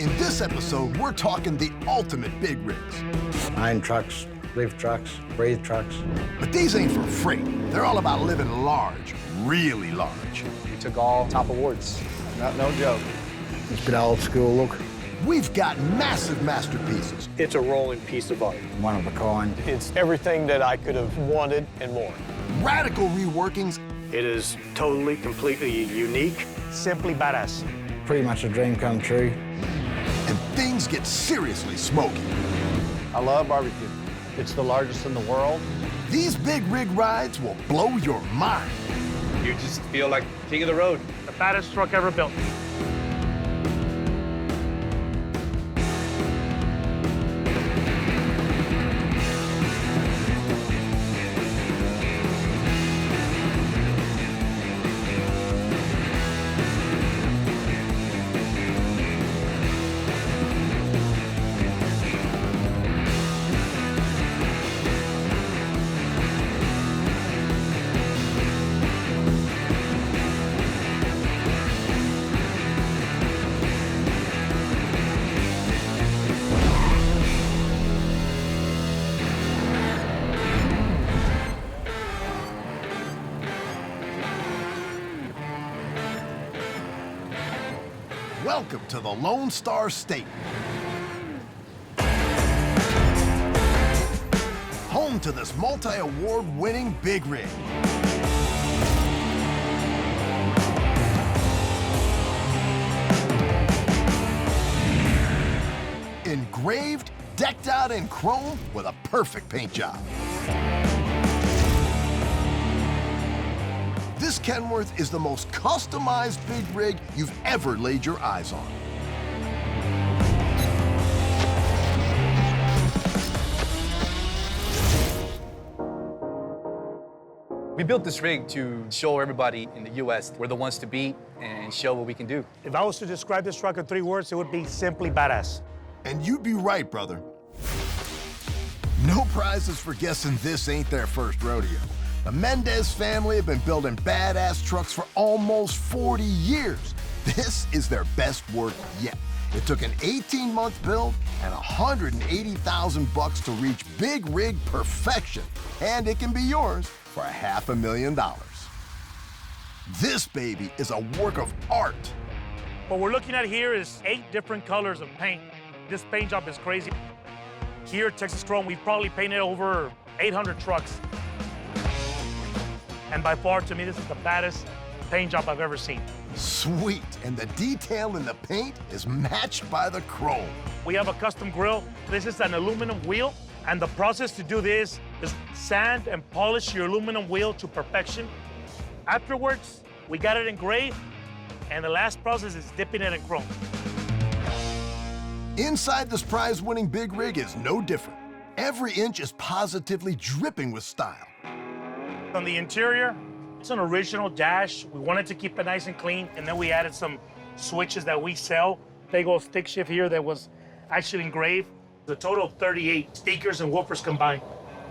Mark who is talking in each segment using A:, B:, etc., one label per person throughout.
A: In this episode, we're talking the ultimate big rigs.
B: Mine trucks, lift trucks, breathe trucks.
A: But these ain't for freight. They're all about living large, really large.
C: We took all top awards.
D: No joke.
B: It's a bit old school look.
A: We've got massive masterpieces.
D: It's a rolling piece of art.
B: One of a kind.
D: It's everything that I could have wanted and more.
A: Radical reworkings.
D: It is totally, completely unique.
E: Simply badass.
B: Pretty much a dream come true.
A: And things get seriously smoky.
D: I love barbecue. It's the largest in the world.
A: These big rig rides will blow your mind.
F: You just feel like king of the road.
E: The baddest truck ever built.
A: Welcome to the Lone Star State. Home to this multi-award winning big rig. Engraved, decked out in chrome with a perfect paint job. This Kenworth is the most customized big rig you've ever laid your eyes on.
F: We built this rig to show everybody in the U.S. we're the ones to beat and show what we can do.
E: If I was to describe this truck in 3 words, it would be simply badass.
A: And you'd be right, brother. No prizes for guessing this ain't their first rodeo. The Mendez family have been building badass trucks for almost 40 years. This is their best work yet. It took an 18-month build and $180,000 to reach big rig perfection. And it can be yours for $500,000. This baby is a work of art.
E: What we're looking at here is 8 different colors of paint. This paint job is crazy. Here at Texas Chrome, we've probably painted over 800 trucks. And by far, to me, this is the baddest paint job I've ever seen.
A: Sweet, and the detail in the paint is matched by the chrome.
E: We have a custom grill. This is an aluminum wheel, and the process to do this is sand and polish your aluminum wheel to perfection. Afterwards, we got it engraved, and the last process is dipping it in chrome.
A: Inside this prize-winning big rig is no different. Every inch is positively dripping with style.
E: On the interior, it's an original dash. We wanted to keep it nice and clean, and then we added some switches that we sell. Big old stick shift here that was actually engraved. The total of 38 speakers and woofers combined.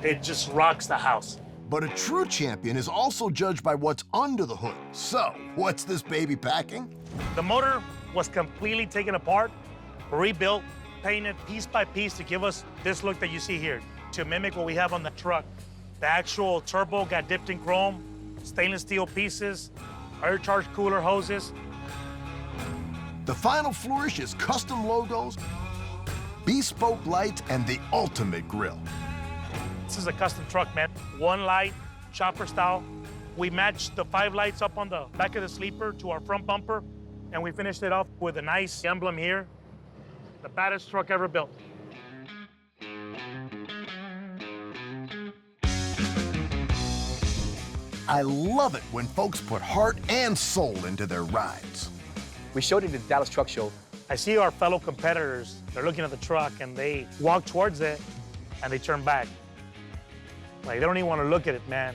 E: It just rocks the house.
A: But a true champion is also judged by what's under the hood. So, what's this baby packing?
E: The motor was completely taken apart, rebuilt, painted piece by piece to give us this look that you see here, to mimic what we have on the truck. The actual turbo got dipped in chrome, stainless steel pieces, air charge cooler hoses.
A: The final flourish is custom logos, bespoke lights, and the ultimate grille.
E: This is a custom truck, man. 1 light, chopper style. We matched the 5 lights up on the back of the sleeper to our front bumper, and we finished it off with a nice emblem here. The baddest truck ever built.
A: I love it when folks put heart and soul into their rides.
F: We showed it at the Dallas Truck Show.
E: I see our fellow competitors, they're looking at the truck and they walk towards it and they turn back. Like, they don't even want to look at it, man.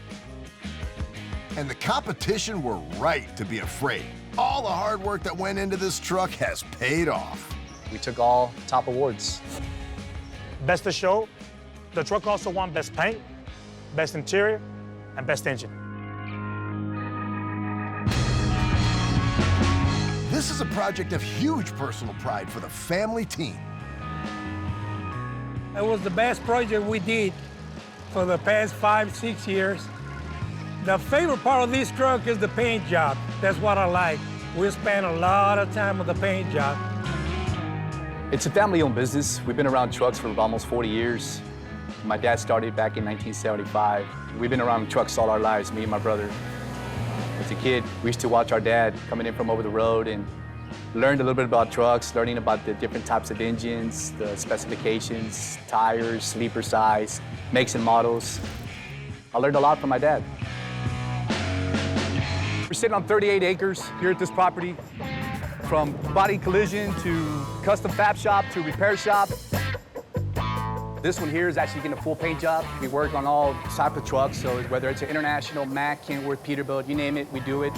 A: And the competition were right to be afraid. All the hard work that went into this truck has paid off.
C: We took all top awards.
E: Best of show. The truck also won best paint, best interior, and best engine.
A: This is a project of huge personal pride for the family team.
G: It was the best project we did for the past 5-6 years. The favorite part of this truck is the paint job. That's what I like. We spend a lot of time on the paint job.
F: It's a family-owned business. We've been around trucks for almost 40 years. My dad started back in 1975. We've been around trucks all our lives, me and my brother. As a kid, we used to watch our dad coming in from over the road and learned a little bit about trucks, learning about the different types of engines, the specifications, tires, sleeper size, makes and models. I learned a lot from my dad. We're sitting on 38 acres here at this property, from body collision to custom fab shop to repair shop. This one here is actually getting a full paint job. We work on all types of trucks, so whether it's an international, Mack, Kenworth, Peterbilt, you name it, we do it.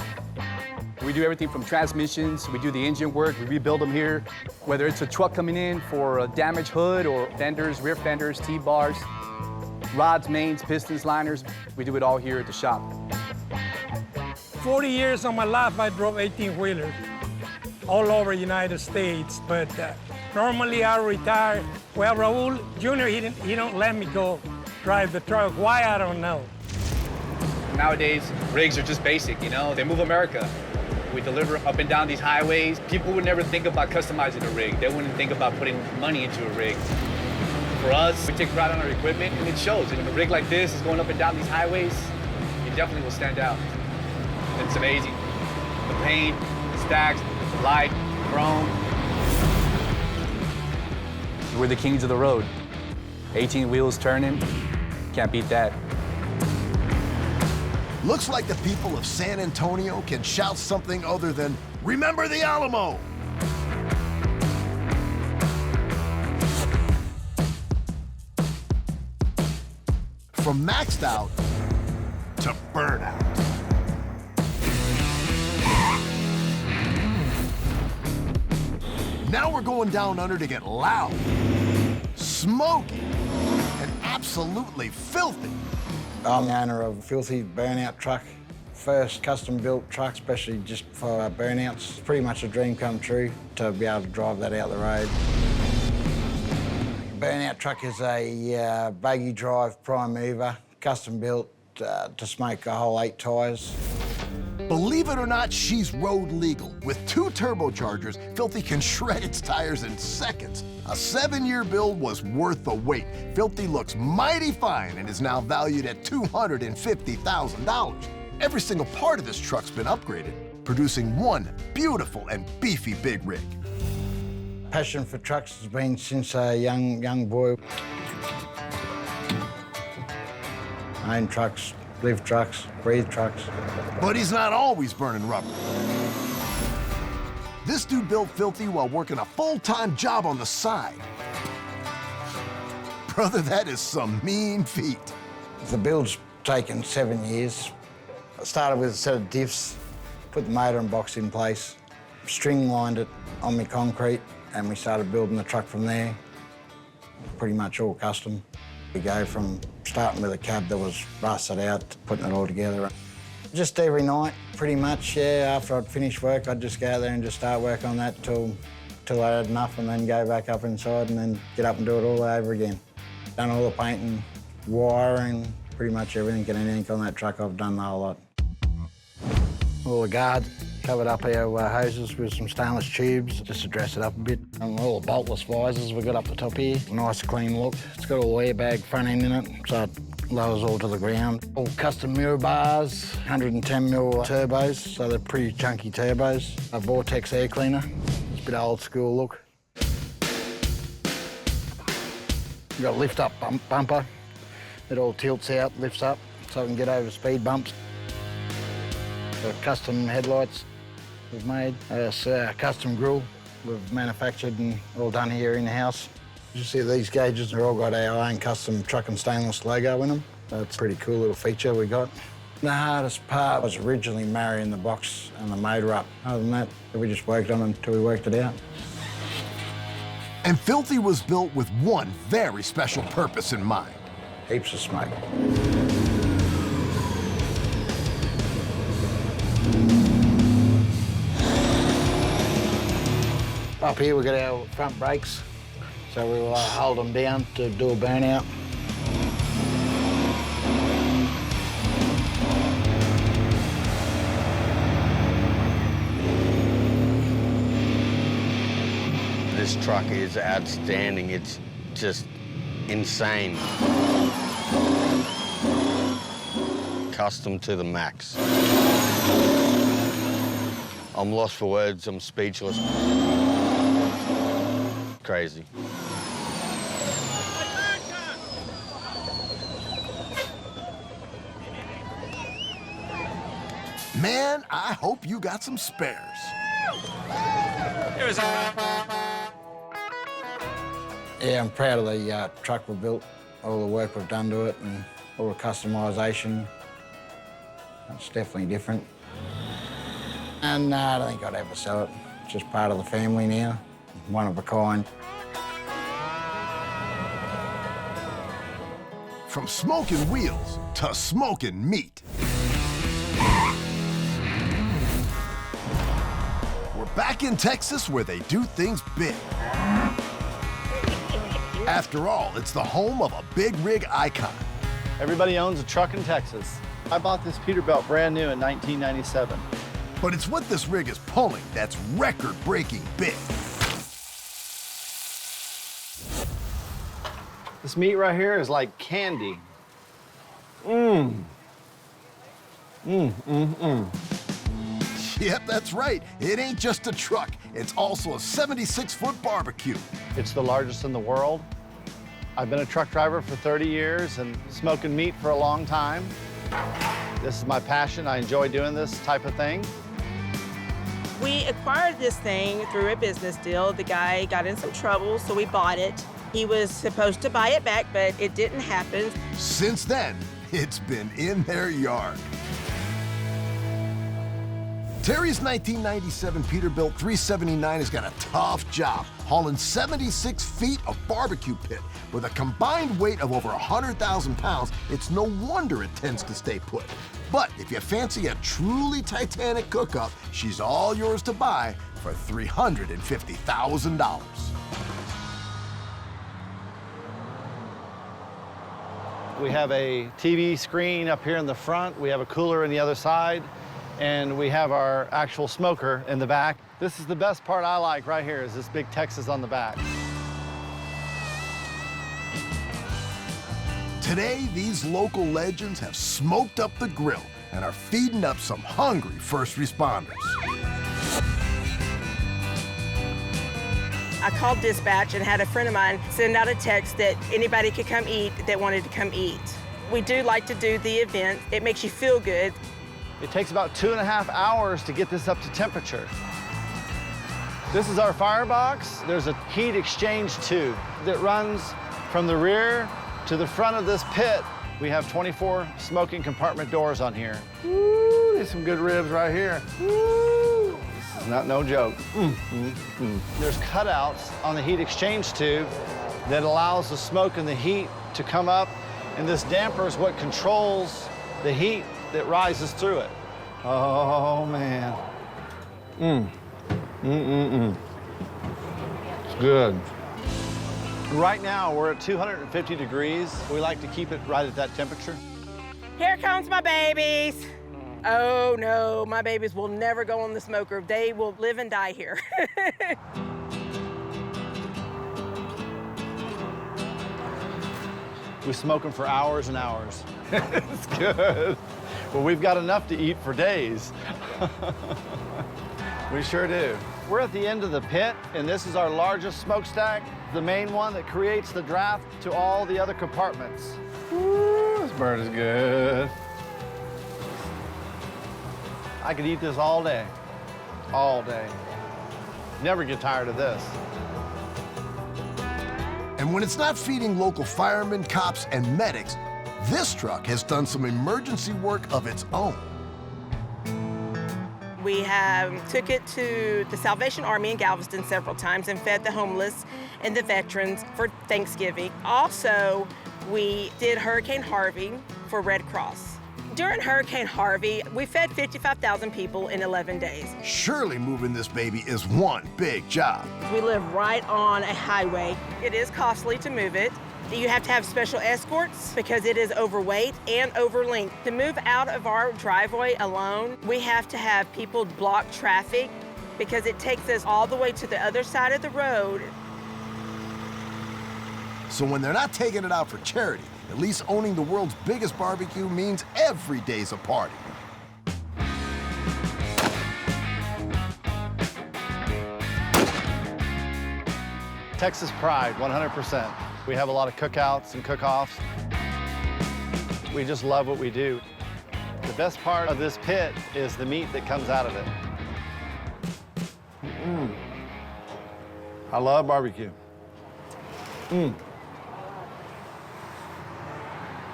F: We do everything from transmissions, we do the engine work, we rebuild them here. Whether it's a truck coming in for a damaged hood or fenders, rear fenders, T-bars, rods, mains, pistons, liners, we do it all here at the shop.
G: 40 years of my life, I drove 18-wheelers all over the United States, but normally I retire. Well, Raul Jr., he don't let me go drive the truck. Why, I don't know.
F: Nowadays, rigs are just basic, you know? They move America. We deliver up and down these highways. People would never think about customizing a rig. They wouldn't think about putting money into a rig. For us, we take pride on our equipment, and it shows. And if a rig like this is going up and down these highways, you definitely will stand out. It's amazing. The paint, the stacks, the light, chrome. We're the kings of the road. 18 wheels turning, can't beat that.
A: Looks like the people of San Antonio can shout something other than, "Remember the Alamo!" From maxed out to burnout. Now we're going down under to get loud, smoky, and absolutely filthy.
B: I'm the owner of a filthy burnout truck. First custom-built truck, especially just for burnouts. It's pretty much a dream come true to be able to drive that out the road. Burnout truck is a buggy drive prime mover, custom-built to smoke a whole 8 tyres.
A: Believe it or not, she's road legal. With 2 turbochargers, Filthy can shred its tires in seconds. A 7-year build was worth the wait. Filthy looks mighty fine and is now valued at $250,000. Every single part of this truck's been upgraded, producing one beautiful and beefy big rig.
B: Passion for trucks has been since a young boy. I own trucks, live trucks, breathe trucks.
A: But he's not always burning rubber. This dude built Filthy while working a full-time job on the side. Brother, that is some mean feat.
B: The build's taken 7 years. I started with a set of diffs, put the motor and box in place, string-lined it on my concrete, and we started building the truck from there. Pretty much all custom. We go from starting with a cab that was rusted out to putting it all together. Just every night, pretty much, yeah, after I'd finish work, I'd just go out there and just start work on that till I had enough, and then go back up inside and then get up and do it all over again. Done all the painting, wiring, pretty much everything and anything on that truck, I've done the whole lot. All the guards, covered up our hoses with some stainless tubes, just to dress it up a bit. And all the boltless visors we've got up the top here, nice clean look. It's got all the airbag front end in it, so it lowers all to the ground. All custom mirror bars, 110mm turbos, so they're pretty chunky turbos. A Vortex air cleaner, it's a bit old school look. We've got a lift-up bumper. It all tilts out, lifts up, so we can get over speed bumps. The custom headlights we've made. It's a custom grille we've manufactured and all done here in the house. You see these gauges, they're all got our own custom truck and stainless logo in them. That's a pretty cool little feature we got. The hardest part was originally marrying the box and the motor up. Other than that, we just worked on it until we worked it out.
A: And Filthy was built with one very special purpose in mind.
B: Heaps of smoke. Up here we got our front brakes, so we will hold them down to do a burnout.
D: This truck is outstanding. It's just insane. Custom to the max. I'm lost for words. I'm speechless. Crazy.
A: Man, I hope you got some spares.
B: Yeah, I'm proud of the truck we built, all the work we've done to it and all the customisation. It's definitely different. And I don't think I'd ever sell it. It's just part of the family now, one of a kind.
A: From smoking wheels to smoking meat. We're back in Texas where they do things big. After all, it's the home of a big rig icon.
D: Everybody owns a truck in Texas. I bought this Peterbilt brand new in 1997.
A: But it's what this rig is pulling that's record-breaking big.
D: This meat right here is like candy.
A: Yep, that's right. It ain't just a truck. It's also a 76-foot barbecue.
D: It's the largest in the world. I've been a truck driver for 30 years and smoking meat for a long time. This is my passion. I enjoy doing this type of thing.
H: We acquired this thing through a business deal. The guy got in some trouble, so we bought it. He was supposed to buy it back, but it didn't happen.
A: Since then, it's been in their yard. Terry's 1997 Peterbilt 379 has got a tough job, hauling 76 feet of barbecue pit. With a combined weight of over 100,000 pounds, it's no wonder it tends to stay put. But if you fancy a truly Titanic cook-up, she's all yours to buy for $350,000.
D: We have a TV screen up here in the front. We have a cooler on the other side. And we have our actual smoker in the back. This is the best part I like right here, is this big Texas on the back.
A: Today, these local legends have smoked up the grill and are feeding up some hungry first responders.
H: I called dispatch and had a friend of mine send out a text that anybody could come eat that wanted to come eat. We do like to do the event. It makes you feel good.
D: It takes about 2.5 hours to get this up to temperature. This is our firebox. There's a heat exchange tube that runs from the rear to the front of this pit. We have 24 smoking compartment doors on here. Woo, there's some good ribs right here. Woo, this is not no joke. There's cutouts on the heat exchange tube that allows the smoke and the heat to come up, and this damper is what controls the heat that rises through it. Oh, man. It's good. Right now, we're at 250 degrees. We like to keep it right at that temperature.
H: Here comes my babies. Oh, no, my babies will never go on the smoker. They will live and die here.
D: We smoke them for hours and hours. It's good. Well, we've got enough to eat for days. We sure do. We're at the end of the pit, and this is our largest smokestack, the main one that creates the draft to all the other compartments. Woo, this bird is good. I could eat this all day. All day. Never get tired of this.
A: And when it's not feeding local firemen, cops, and medics, this truck has done some emergency work of its own.
H: We took it to the Salvation Army in Galveston several times and fed the homeless and the veterans for Thanksgiving. Also, we did Hurricane Harvey for Red Cross. During Hurricane Harvey, we fed 55,000 people in 11 days.
A: Surely moving this baby is one big job.
H: We live right on a highway. It is costly to move it. You have to have special escorts because it is overweight and over length. To move out of our driveway alone, we have to have people block traffic because it takes us all the way to the other side of the road.
A: So when they're not taking it out for charity, at least owning the world's biggest barbecue means every day's a party.
D: Texas pride, 100%. We have a lot of cookouts and cook-offs. We just love what we do. The best part of this pit is the meat that comes out of it. I love barbecue.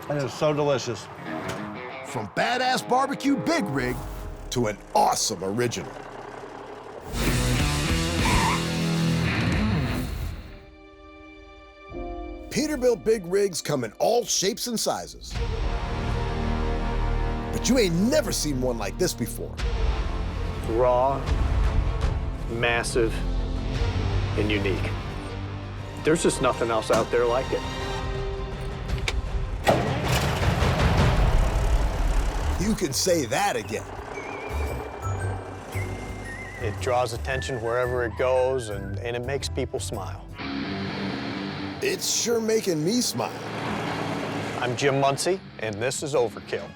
D: It is so delicious.
A: From badass barbecue big rig to an awesome original. Peterbilt big rigs come in all shapes and sizes. But you ain't never seen one like this before.
I: Raw, massive, and unique. There's just nothing else out there like it.
A: You can say that again.
I: It draws attention wherever it goes, and it makes people smile.
A: It's sure making me smile.
I: I'm Jim Muncie, and this is Overkill.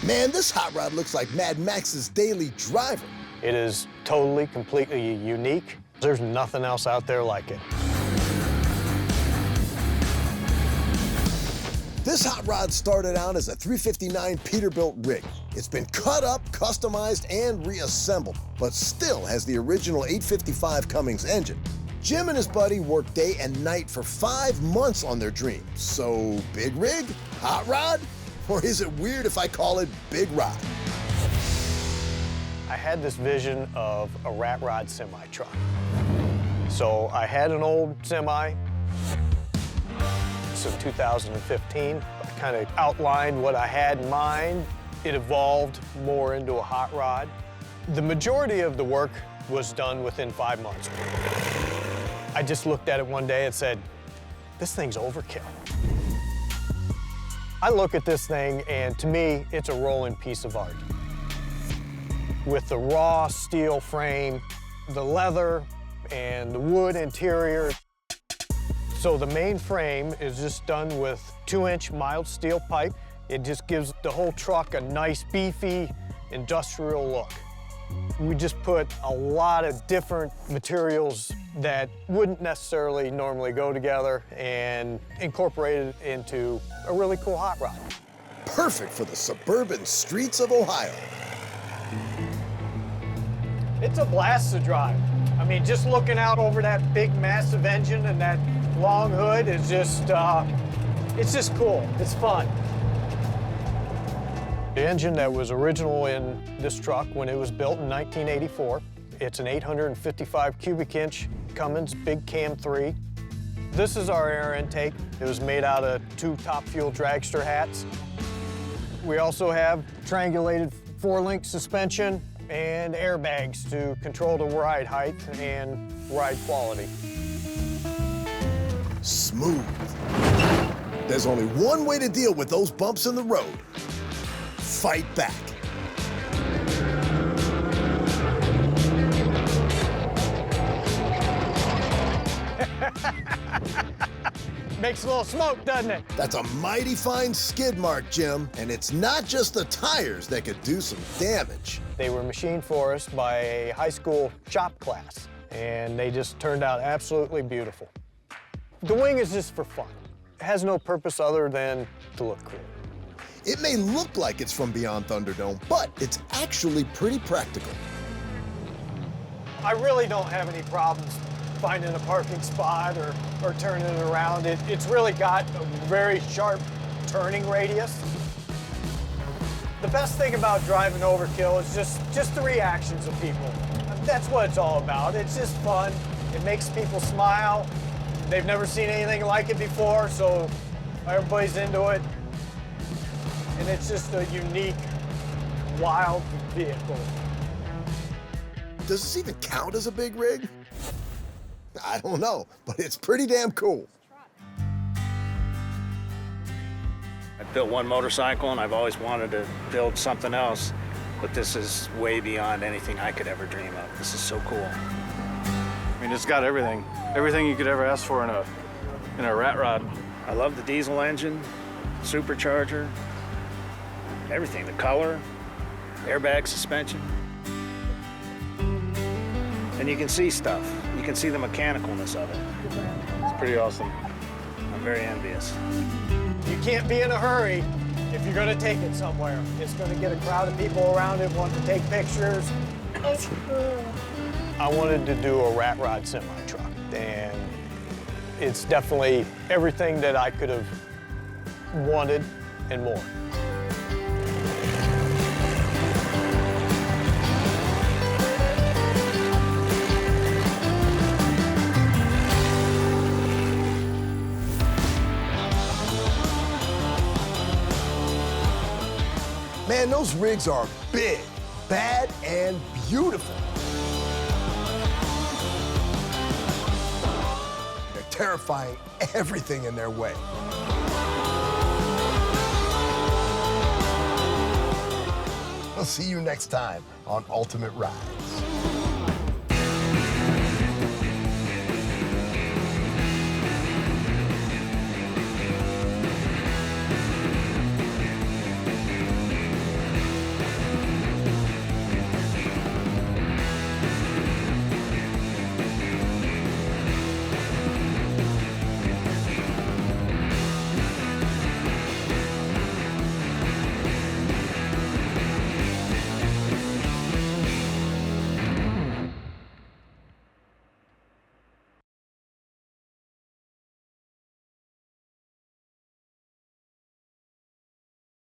A: Man, this hot rod looks like Mad Max's daily driver.
I: It is totally, completely unique. There's nothing else out there like it.
A: This hot rod started out as a 359 Peterbilt rig. It's been cut up, customized, and reassembled, but still has the original 855 Cummins engine. Jim and his buddy worked day and night for 5 months on their dream. So, big rig? Hot rod? Or is it weird if I call it Big Rod?
I: I had this vision of a rat rod semi-truck. So I had an old semi. So 2015, I kind of outlined what I had in mind. It evolved more into a hot rod. The majority of the work was done within 5 months. I just looked at it one day and said, this thing's overkill. I look at this thing, and to me, it's a rolling piece of art. With the raw steel frame, the leather, and the wood interior. So the main frame is just done with 2-inch mild steel pipe. It just gives the whole truck a nice, beefy, industrial look. We just put a lot of different materials that wouldn't necessarily normally go together and incorporated it into a really cool hot rod.
A: Perfect for the suburban streets of Ohio.
I: It's a blast to drive. I mean, just looking out over that big, massive engine and that long hood is just, it's just cool. It's fun. The engine that was original in this truck when it was built in 1984, it's an 855 cubic inch Cummins Big Cam 3. This is our air intake. It was made out of 2 top fuel dragster hats. We also have triangulated 4-link suspension and airbags to control the ride height and ride quality.
A: Smooth. There's only one way to deal with those bumps in the road. Fight back.
I: Makes a little smoke, doesn't it?
A: That's a mighty fine skid mark, Jim, and it's not just the tires that could do some damage.
I: They were machined for us by a high school shop class, and they just turned out absolutely beautiful. The wing is just for fun. It has no purpose other than to look cool.
A: It may look like it's from beyond Thunderdome, but it's actually pretty practical.
I: I really don't have any problems finding a parking spot or turning it around. It's really got a very sharp turning radius. The best thing about driving Overkill is just the reactions of people. That's what it's all about. It's just fun. It makes people smile. They've never seen anything like it before, so everybody's into it. and it's just a unique, wild vehicle.
A: Does this even count as a big rig? I don't know, but it's pretty damn cool.
J: I built one motorcycle and I've always wanted to build something else, but this is way beyond anything I could ever dream of. This is so cool.
D: I mean, it's got everything. Everything you could ever ask for in a rat rod.
J: I love the diesel engine, supercharger, everything, the color, airbag suspension. And you can see stuff. You can see the mechanicalness of it.
D: It's pretty awesome.
J: I'm very envious.
I: You can't be in a hurry if you're gonna take it somewhere. It's gonna get a crowd of people around it wanting to take pictures. I wanted to do a rat rod semi-truck, and it's definitely everything that I could have wanted and more.
A: Man, those rigs are big, bad, and beautiful. They're terrifying everything in their way. I'll see you next time on Ultimate Ride.